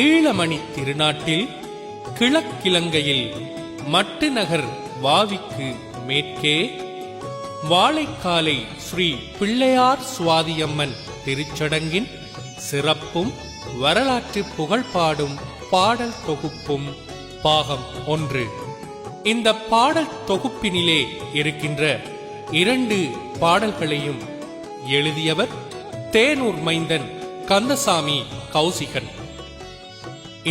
ஈழமணி திருநாட்டில் கிழக்கிலங்கையில் மட்டு நகர் வாவிக்கு மேற்கே வாழைக்காலை ஸ்ரீ பிள்ளையார் சுவாதியம்மன் திருச்சடங்கின் சிறப்பும் வரலாற்று புகழ்பாடும் பாடல் தொகுப்பும் பாகம் 1. இந்த பாடல் தொகுப்பினிலே இருக்கின்ற 2 பாடல்களையும் எழுதியவர் தேனூர் மைந்தன் கந்தசாமி கௌசிகன்.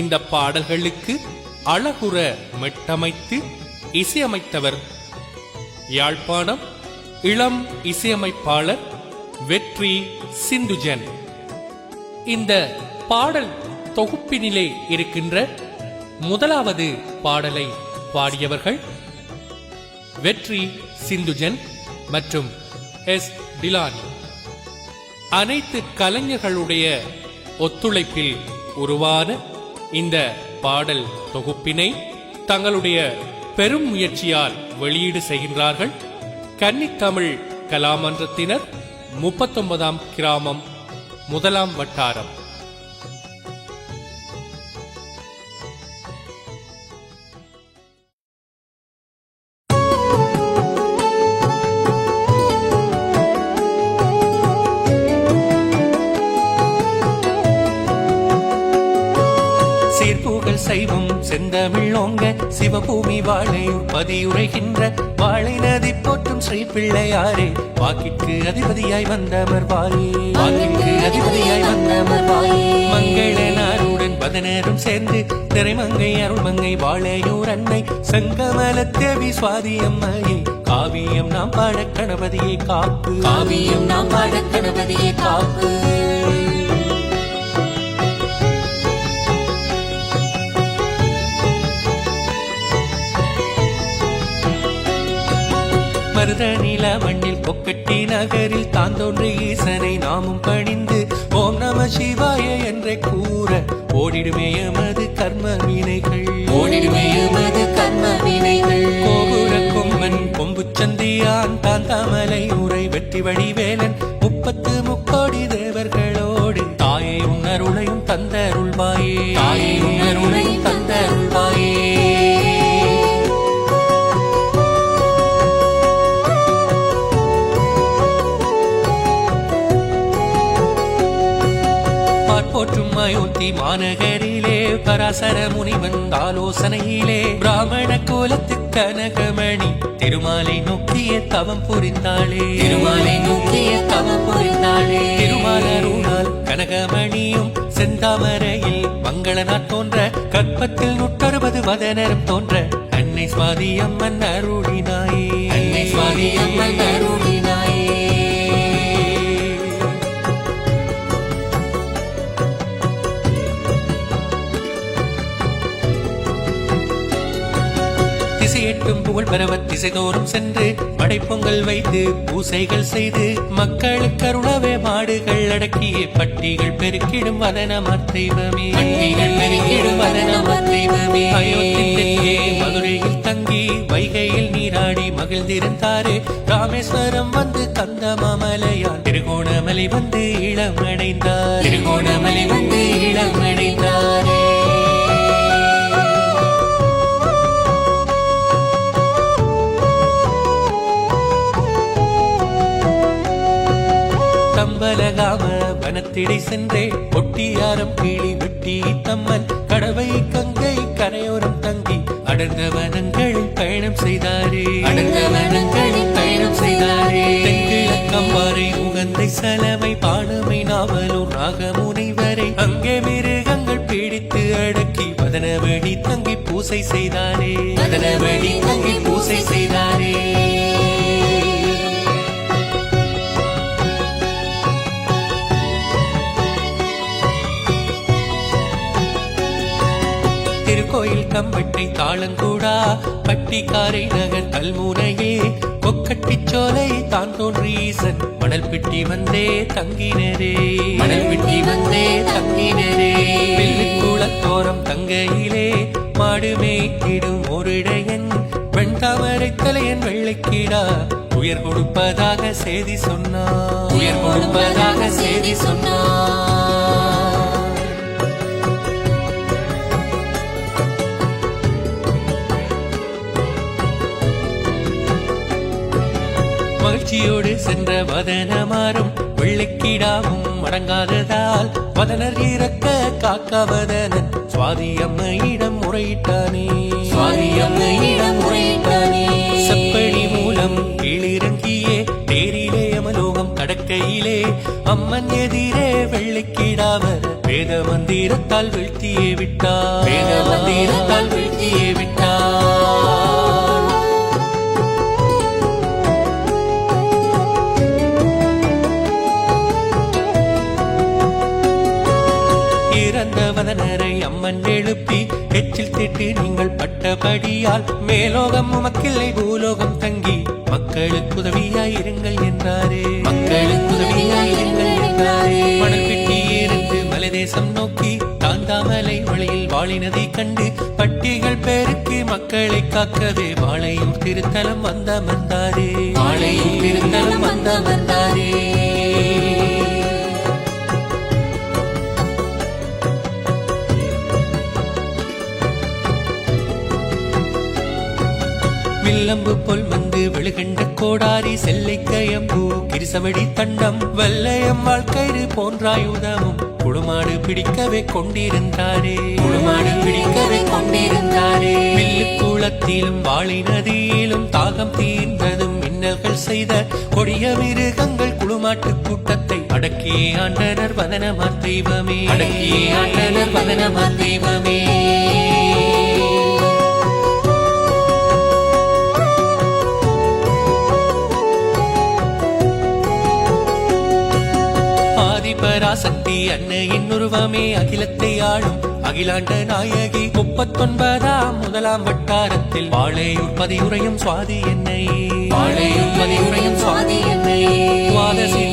இந்த பாடல்களுக்கு அழகுற மெட்டமைத்து இசையமைத்தவர் யாழ்ப்பாணம் இளம் இசையமைப்பாளர் வெற்றி சிந்துஜன். இந்த பாடல் தொகுப்பினிலே இருக்கின்ற முதலாவது பாடலை பாடியவர்கள் வெற்றி சிந்துஜன் மற்றும் எஸ் டிலானி. அனைத்து கலைஞர்களுடைய ஒத்துழைப்பில் உருவான இந்த பாடல் தொகுப்பினை தங்களுடைய பெரும் முயற்சியால் வெளியீடு செய்கின்றார்கள் கன்னித்தமிழ் கலாமன்றத்தினர் 39ஆம் கிராமம் 1ஆம் வட்டாரம். சீர்புகழ் சைவம் செந்தமிழோங்க சிவபூமி வாழையூர் பதியுரைகின்ற வாழை நதி போற்றும் ஸ்ரீ பிள்ளையாரே வாக்கிற்கு அதிபதியாய் வந்தமர் வாயே, வாக்கிற்கு அதிபதியாய் வந்தமர் வாயே. மங்கள நாருடன் பதனரும் சேர்ந்து திரைமங்கை அருள்மங்கை வாழையூர் அன்னை செங்கமல தேவி சுவாதியம்மையே காவியம் நாம் பாட கணபதியை காப்பு, காவியம் நாம் பாட கணபதியை காப்பு. மருத நில மண்ணில் கொக்கட்டி நகரில் தான் தோன்றி ஈசனை நாமும் பணிந்து ஓம் நம சிவாய என்றே கூற ஓடிடுமே எமது கர்ம வினைகள், ஓடிடுமே எமது கர்ம வினைகள். கோபுர கொம்பன் கொம்பு சந்தியான் தான் தாமலை உரை வெற்றி வடிவேலன் 30 தேவர்களோடு தாயை உன்னருளையும் தந்தருள்வாயே, தாயை உன்னருளையும் தந்தருள்வாயே. போற்றும் அயோத்தி மாநகரிலே பராசர முனிவன் ஆலோசனையிலே பிராமண கோலத்து கனகமணி திருமாலை நோக்கிய தவம் புரிந்தாளே, திருமாலை நோக்கிய தவம் புரிந்தாளே. திருமாலருளால் கனகமணியும் செந்தாமரையில் மங்களனார் தோன்ற கற்பத்தில் 160 வதனரும் தோன்ற அன்னை சுவாதி அம்மன் அருளினாயே, அன்னை சுவாதி அம்மன் அருளினாயே. திசையெட்டும் புகழ் பரவ திசைதோறும் சென்று படைப்பொங்கல் வைத்து பூசைகள் செய்து மக்களுக்கு அருளவே மாடுகள் அடக்கிய பட்டிகள் பெருக்கிடும் வதனமர் தெய்வமே, பட்டிகள் பெருக்கிடும் வதனமர் தெய்வமே. அயோத்தி மதுரையில் தங்கி வைகையில் நீராடி மகிழ்ந்திருந்தாரே ராமேஸ்வரம் வந்து கந்த மாமலையார் திருகோணமலை வந்து இளமடைந்தார், திருகோணமலை வந்து இளமடைந்தாரே. தம்பலகாம வனத்திடை சென்றே ஒட்டியாரம் கிளி வெட்டி தம்மன் கடவை கங்கை கரையோரம் தங்கி அடர்ந்த வனங்களில் பயணம் செய்தாரே, அடர்ந்த வனங்களில் பயணம் செய்தாரே. தென்கிழக்கம்பாறை உகந்தை சலமை பாடமை நாவலூர் நாகமுனை வரை அங்கே மிருகங்கள் பீடித்து அடக்கி வதனவெடி தங்கி பூசை செய்தாரே, வதனவெடி தங்கி பூசை செய்தாரே. திருக்கோயில் கம்பட்டை தாளங்கூடா பட்டிக்காரை நகர் கல்முனையே கொக்கட்டி சோலை தான் தோன்றி ஈசன் மணல் பிட்டி வந்தே தங்கினரே, மணல் பிட்டி வந்தே தங்கினரே. வெள்ளிக்குளத்தோரம் தங்கையிலே மாடுமே கிடும் ஓரிடையன் வெண்தாமரை தலையன் வெள்ளைக்கீடா உயர் கொடுப்பதாக செய்தி சொன்னார், உயர் கொடுப்பதாக செய்தி சொன்னார். வதனமாறும் வெள்ளிக்கிடாவும் அடங்காததால் வதனர் இறக்க காக்கவதனன் சுவாதி அம்மையிடம் முறையிட்டானே. செப்படி மூலம் கீழிறங்கியே தேரிலே அமலோகம் கடக்கையிலே அம்மன் எதிரே வெள்ளிக்கிடாவர் வேத மந்திரத்தால் வீழ்த்தியே விட்டார். இறந்த வதனரை அம்மன் எழுப்பி எச்சில் திட்டு நீங்கள் பட்டபடியால் மேலோகம் உமக்கில்லை பூலோகம் தங்கி மக்களுக்கு உதவியாயிருங்கள் என்றாரே. மணல் பெட்டி இருந்து மலைதேசம் நோக்கி தாந்தாமலை வழியில் வாழி நதி கண்டு பட்டிகள் பெருக்கி மக்களை காக்கவே வாழையும் திருத்தலம் வந்தமர்ந்தாரே. வில்லம்பு போல் வந்து வெளுகண்ட கோடாரி செல்லை கயம்பு கிரிசவடி தண்டம் வல்லையம் வாழ்க்கை போன்றாயுதமும் குடுமாடு பிடிக்கவே கொண்டிருந்தாரே. வில்லு குளத்திலும் வாழி நதியிலும் தாகம் தீர்ந்ததும் மின்னல்கள் செய்த கொடிய மிருகங்கள் குளுமாட்டு கூட்டத்தை அடக்கியே ஆண்டனர் வதனமார் தெய்வமே. பராசக்தி அன்னையின் உருவமே அகிலத்தை ஆளும் அகிலாண்ட நாயகி 39ஆம் முதலாம் வட்டாரத்தில் வாழையூர் பதியுறையும் சுவாதி என்னை. துவாதசி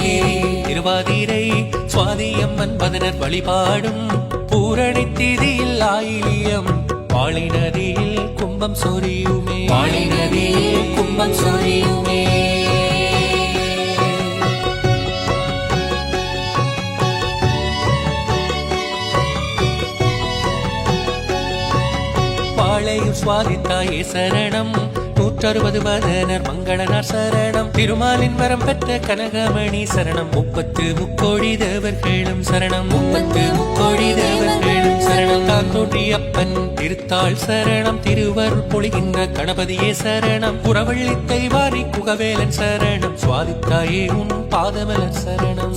திருவாதிரை சுவாதி அம்மன் வதனர் வழிபாடும் பூரணி திதியில் ஆயிலியம் வாழி நதியில் கும்பம் சொரியுமே. வாழையும் சுவாதித்தாயே சரணம் 160 வதனர் மங்களனார் சரணம் திருமாலின் வரம் பெற்ற கனகமணி சரணம் 30 முக்கோடி தேவர்களும் சரணம் தான் தோன்றியப்பன் திருத்தாள் சரணம் திருவருள் பொழிகின்ற கணபதியே சரணம் புறவள்ளி தெய்வாரி குகவேலன் சரணம் சுவாதித்தாயே உன் பாதமலர் சரணம்.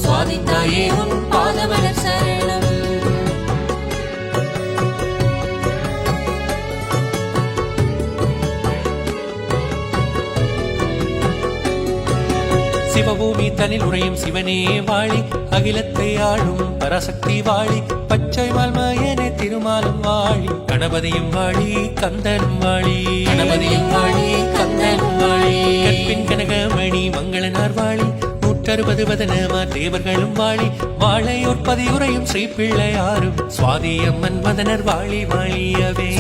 சிவபூமி தனில் உறையும் சிவனே வாழி அகிலத்தை ஆளும் பராசக்தி வாழி பச்சை மால்மயனே திருமாலும் வாழி கணபதியும் வாழி கந்தனும் வாழி. கற்பின் கனகமணி மங்களனார் வாழி 160 வதனமார் தேவர்களும் வாழி வாழையோர் பதியுறையும் ஸ்ரீ பிள்ளையாரும் சுவாதி அம்மன் வதனர் வாழி வாழியவே.